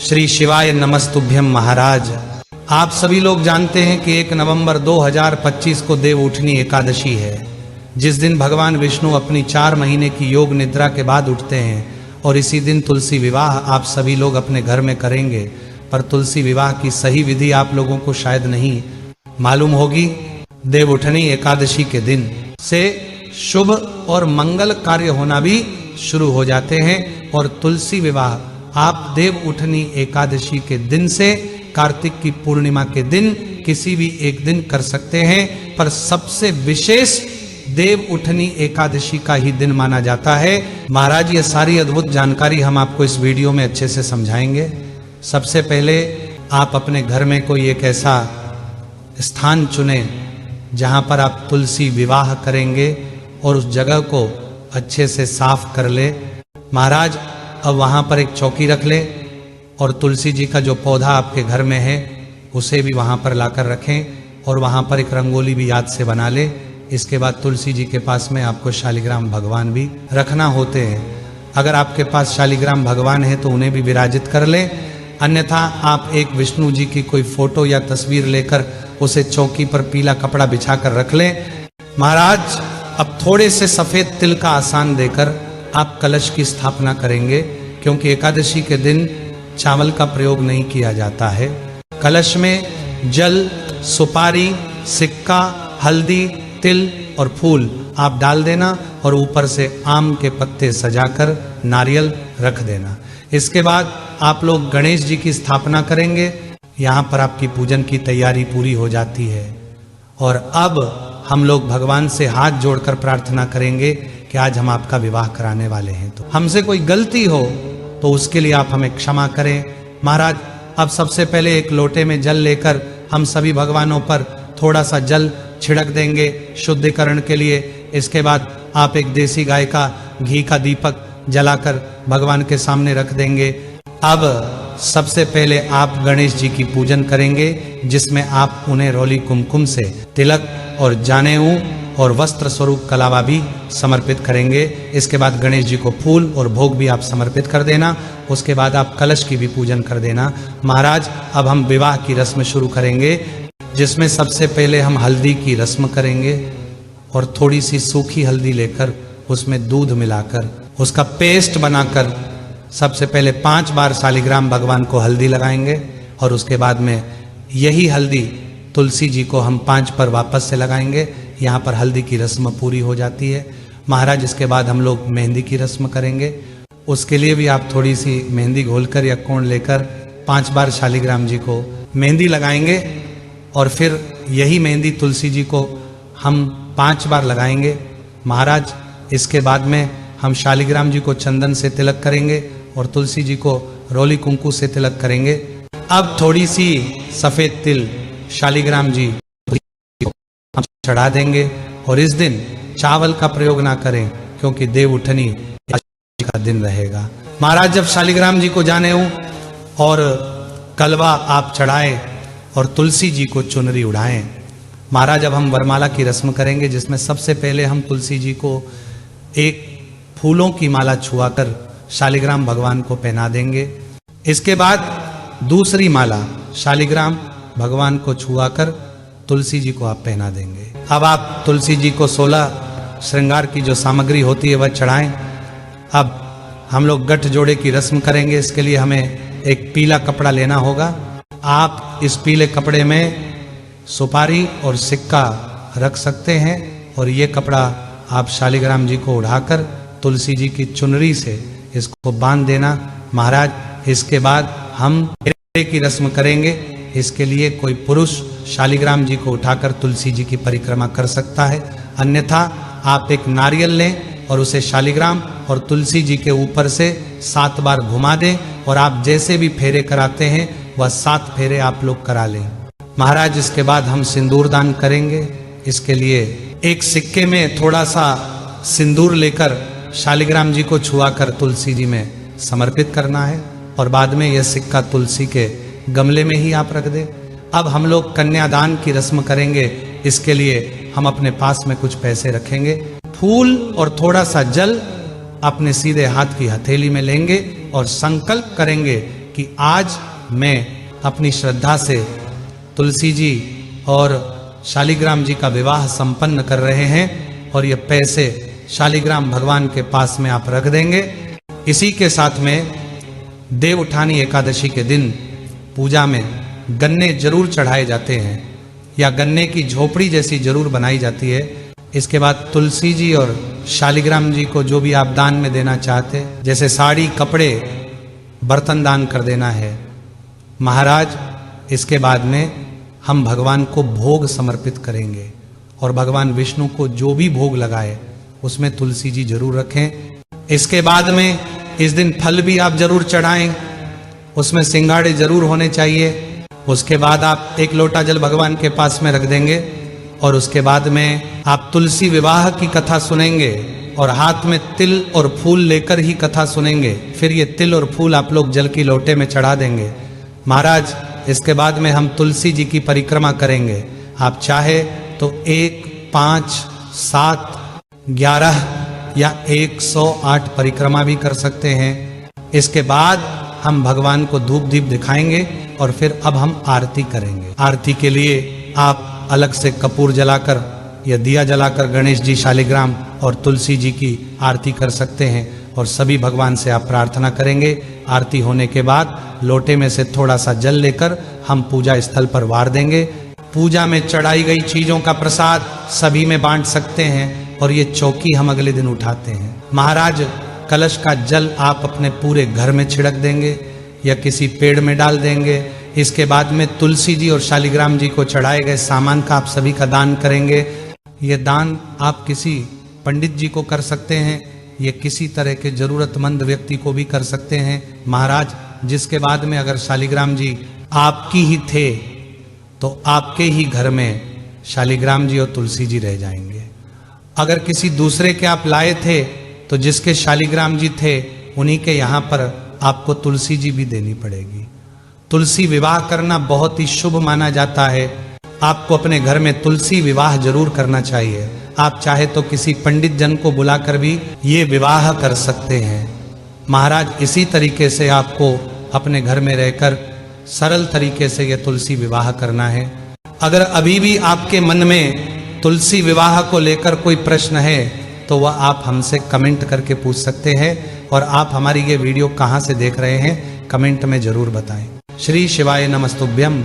श्री शिवाय नमस्तुभ्यम महाराज। आप सभी लोग जानते हैं कि 1 नवंबर 2025 को देवउठनी एकादशी है, जिस दिन भगवान विष्णु अपनी 4 महीने की योग निद्रा के बाद उठते हैं और इसी दिन तुलसी विवाह आप सभी लोग अपने घर में करेंगे। पर तुलसी विवाह की सही विधि आप लोगों को शायद नहीं मालूम होगी। देवउठनी एकादशी के दिन से शुभ और मंगल कार्य होना भी शुरू हो जाते हैं और तुलसी विवाह आप देवउठनी एकादशी के दिन से कार्तिक की पूर्णिमा के दिन किसी भी एक दिन कर सकते हैं, पर सबसे विशेष देवउठनी एकादशी का ही दिन माना जाता है। महाराज ये सारी अद्भुत जानकारी हम आपको इस वीडियो में अच्छे से समझाएंगे। सबसे पहले आप अपने घर में कोई एक ऐसा स्थान चुने जहां पर आप तुलसी विवाह करेंगे और उस जगह को अच्छे से साफ कर ले। महाराज अब वहां पर एक चौकी रख ले और तुलसी जी का जो पौधा आपके घर में है उसे भी वहां पर लाकर रखें और वहां पर एक रंगोली भी याद से बना ले। इसके बाद तुलसी जी के पास में आपको शालिग्राम भगवान भी रखना होते हैं। अगर आपके पास शालिग्राम भगवान है तो उन्हें भी विराजित कर ले, अन्यथा आप एक विष्णु जी की कोई फोटो या तस्वीर लेकर उसे चौकी पर पीला कपड़ा बिछाकर रख ले। महाराज अब थोड़े से सफेद तिल का आसान देकर आप कलश की स्थापना करेंगे, क्योंकि एकादशी के दिन चावल का प्रयोग नहीं किया जाता है। कलश में जल, सुपारी, सिक्का, हल्दी, तिल और फूल आप डाल देना और ऊपर से आम के पत्ते सजाकर नारियल रख देना। इसके बाद आप लोग गणेश जी की स्थापना करेंगे। यहाँ पर आपकी पूजन की तैयारी पूरी हो जाती है और अब हम लोग भगवान से हाथ जोड़कर प्रार्थना करेंगे कि आज हम आपका विवाह कराने वाले हैं, तो हमसे कोई गलती हो तो उसके लिए आप हमें क्षमा करें। महाराज अब सबसे पहले एक लोटे में जल लेकर हम सभी भगवानों पर थोड़ा सा जल छिड़क देंगे शुद्धिकरण के लिए। इसके बाद आप एक देसी गाय का घी का दीपक जलाकर भगवान के सामने रख देंगे। अब सबसे पहले आप गणेश जी की पूजन करेंगे, जिसमें आप उन्हें रोली कुमकुम से तिलक और जानेऊ और वस्त्र स्वरूप कलावा भी समर्पित करेंगे। इसके बाद गणेश जी को फूल और भोग भी आप समर्पित कर देना। उसके बाद आप कलश की भी पूजन कर देना। महाराज अब हम विवाह की रस्म शुरू करेंगे, जिसमें सबसे पहले हम हल्दी की रस्म करेंगे और थोड़ी सी सूखी हल्दी लेकर उसमें दूध मिलाकर उसका पेस्ट बनाकर सबसे पहले 5 बार शालिग्राम भगवान को हल्दी लगाएंगे और उसके बाद में यही हल्दी तुलसी जी को हम 5 पर वापस से लगाएंगे। यहाँ पर हल्दी की रस्म पूरी हो जाती है। महाराज इसके बाद हम लोग मेहंदी की रस्म करेंगे। उसके लिए भी आप थोड़ी सी मेहंदी घोलकर या कोण लेकर 5 बार शालिग्राम जी को मेहंदी लगाएंगे और फिर यही मेहंदी तुलसी जी को हम 5 बार लगाएंगे। महाराज इसके बाद में हम शालिग्राम जी को चंदन से तिलक करेंगे और तुलसी जी को रोली कुंकू से तिलक करेंगे। अब थोड़ी सी सफेद तिल शालिग्राम जी हम चढ़ा देंगे और इस दिन चावल का प्रयोग ना करें, क्योंकि देवउठनी का दिन रहेगा। महाराज जब शालिग्राम जी को जानेऊ और कलवा आप चढ़ाएं और तुलसी जी को चुनरी उड़ाएं। महाराज अब हम वरमाला की रस्म करेंगे, जिसमें सबसे पहले हम तुलसी जी को एक फूलों की माला छुआकर शालिग्राम भगवान को पहना देंगे। इसके बाद दूसरी माला शालिग्राम भगवान को छुआकर तुलसी जी को आप पहना देंगे। अब आप तुलसी जी को 16 श्रृंगार की जो सामग्री होती है वह चढ़ाएं। अब हम लोग गठ जोड़े की रस्म करेंगे। इसके लिए हमें एक पीला कपड़ा लेना होगा। आप इस पीले कपड़े में सुपारी और सिक्का रख सकते हैं और ये कपड़ा आप शालिग्राम जी को उड़ाकर तुलसी जी की चुनरी से इसको बांध देना। महाराज इसके बाद हम फेरे की रस्म करेंगे। इसके लिए कोई पुरुष शालिग्राम जी को उठाकर तुलसी जी की परिक्रमा कर सकता है, अन्यथा आप एक नारियल लें और उसे शालिग्राम और तुलसी जी के ऊपर से 7 बार घुमा दें और आप जैसे भी फेरे कराते हैं वह 7 फेरे आप लोग करा लें। महाराज इसके बाद हम सिंदूर दान करेंगे। इसके लिए एक सिक्के में थोड़ा सा सिंदूर लेकर शालिग्राम जी को छुआकर तुलसी जी में समर्पित करना है और बाद में यह सिक्का तुलसी के गमले में ही आप रख दें। अब हम लोग कन्यादान की रस्म करेंगे। इसके लिए हम अपने पास में कुछ पैसे रखेंगे, फूल और थोड़ा सा जल अपने सीधे हाथ की हथेली में लेंगे और संकल्प करेंगे कि आज मैं अपनी श्रद्धा से तुलसी जी और शालिग्राम जी का विवाह संपन्न कर रहे हैं और ये पैसे शालिग्राम भगवान के पास में आप रख देंगे। इसी के साथ में देव उठानी एकादशी के दिन पूजा में गन्ने जरूर चढ़ाए जाते हैं या गन्ने की झोपड़ी जैसी जरूर बनाई जाती है। इसके बाद तुलसी जी और शालिग्राम जी को जो भी आप दान में देना चाहते, जैसे साड़ी, कपड़े, बर्तन दान कर देना है महाराज। इसके बाद में हम भगवान को भोग समर्पित करेंगे और भगवान विष्णु को जो भी भोग लगाए उसमें तुलसी जी जरूर रखें। इसके बाद में इस दिन फल भी आप जरूर चढ़ाएं, उसमें सिंगाड़े जरूर होने चाहिए। उसके बाद आप 1 लोटा जल भगवान के पास में रख देंगे और उसके बाद में आप तुलसी विवाह की कथा सुनेंगे और हाथ में तिल और फूल लेकर ही कथा सुनेंगे। फिर ये तिल और फूल आप लोग जल की लोटे में चढ़ा देंगे महाराज। इसके बाद में हम तुलसी जी की परिक्रमा करेंगे। आप चाहे तो 1, 5, 7, 11 या 108 परिक्रमा भी कर सकते हैं। इसके बाद हम भगवान को धूप दीप दिखाएंगे और फिर अब हम आरती करेंगे। आरती के लिए आप अलग से कपूर जलाकर या दिया जलाकर गणेश जी, शालिग्राम और तुलसी जी की आरती कर सकते हैं और सभी भगवान से आप प्रार्थना करेंगे। आरती होने के बाद लोटे में से थोड़ा सा जल लेकर हम पूजा स्थल पर वार देंगे। पूजा में चढ़ाई गई चीजों का प्रसाद सभी में बांट सकते हैं और ये चौकी हम अगले दिन उठाते हैं महाराज। कलश का जल आप अपने पूरे घर में छिड़क देंगे या किसी पेड़ में डाल देंगे। इसके बाद में तुलसी जी और शालिग्राम जी को चढ़ाए गए सामान का आप सभी का दान करेंगे। ये दान आप किसी पंडित जी को कर सकते हैं, ये किसी तरह के जरूरतमंद व्यक्ति को भी कर सकते हैं महाराज। जिसके बाद में अगर शालिग्राम जी आपकी ही थे तो आपके ही घर में शालिग्राम जी और तुलसी जी रह जाएंगे। अगर किसी दूसरे के आप लाए थे तो जिसके शालिग्राम जी थे उन्हीं के यहाँ पर आपको तुलसी जी भी देनी पड़ेगी। तुलसी विवाह करना बहुत ही शुभ माना जाता है। आपको अपने घर में तुलसी विवाह जरूर करना चाहिए। आप चाहे तो किसी पंडित जन को बुलाकर भी ये विवाह कर सकते हैं महाराज। इसी तरीके से आपको अपने घर में रहकर सरल तरीके से ये तुलसी विवाह करना है। अगर अभी भी आपके मन में तुलसी विवाह को लेकर कोई प्रश्न है तो वह आप हमसे कमेंट करके पूछ सकते हैं और आप हमारी ये वीडियो कहाँ से देख रहे हैं कमेंट में जरूर बताएं। श्री शिवाय नमस्तुभ्यम।